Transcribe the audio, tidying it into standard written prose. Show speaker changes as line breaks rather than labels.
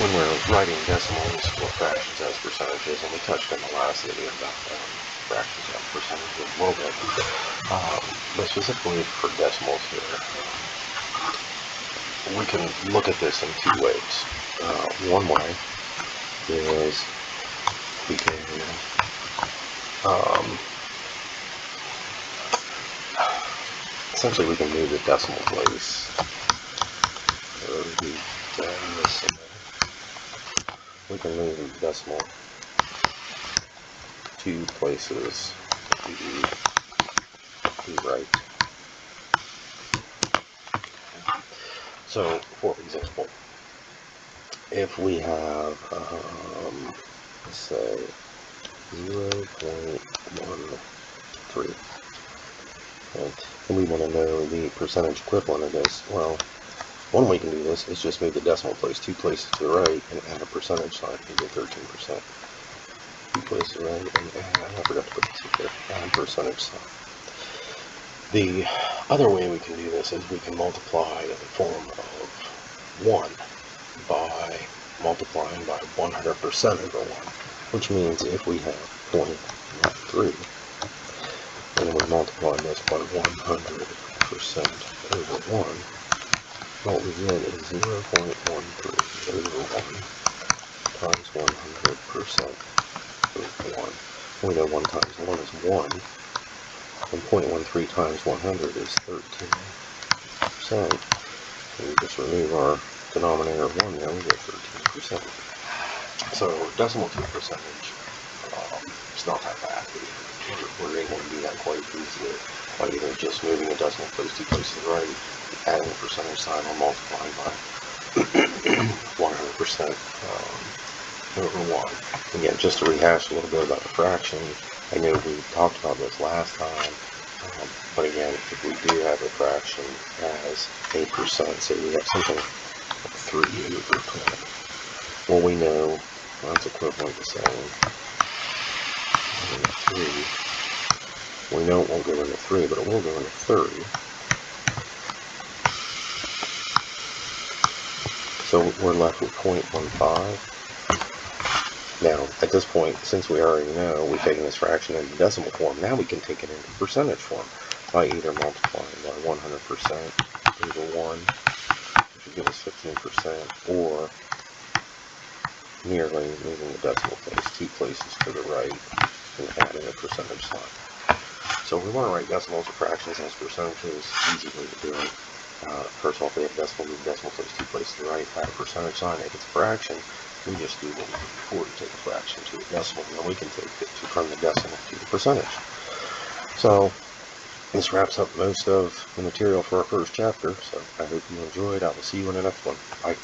when we're writing decimals or fractions as percentages, and we touched in the last video about fractions as percentages a little bit, but specifically for decimals here, we can look at this in two ways. One way is we can essentially we can move the decimal place. We can move the decimal two places to the right. So, for example, if we have, let's say, 0.13, okay, and we want to know the percentage equivalent of this, well, one way we can do this is just move the decimal place two places to the right and add a percentage sign. We get 13%. Two places to the right and add, I forgot to put this in there, add percentage sign. The other way we can do this is we can multiply in the form of 1 by multiplying by 100% over 1, which means if we have 0.13 and we multiply this by 100% over 1, what we get is 0.13 over 1 times 100% over 1. We know 1 times 1 is 1, and 0.13 times 100 is 13%. So we just remove our denominator of 1 there, we get 13%. So decimal to percentage, it's not that bad. We're able to do that quite easily by either just moving the decimal place two places to the right, adding a percentage sign, or multiplying by 100% over 1. Again, just to rehash a little bit about the fraction, I know we talked about this last time, but again, if we do have a fraction as a percent, say we have something like 3 over 12, well, we know that's equivalent to saying 3. We know it won't go into 3, but it will go into 30. So we're left with 0.15. Now, at this point, since we already know we've taken this fraction into decimal form, now we can take it into percentage form by either multiplying by 100% over 1, which would give us 15%, or merely moving the decimal place two places to the right and adding a percentage sign. So if we want to write decimals or fractions as percentages, easy way to do it. First of all, if we have decimal, move the decimal place two places to the right, add a percentage sign. If it's a fraction, we just do what we did before to take a fraction to a decimal, and then we can take it from the decimal to the percentage. So this wraps up most of the material for our first chapter, so I hope you enjoyed. I will see you in the next one. Bye.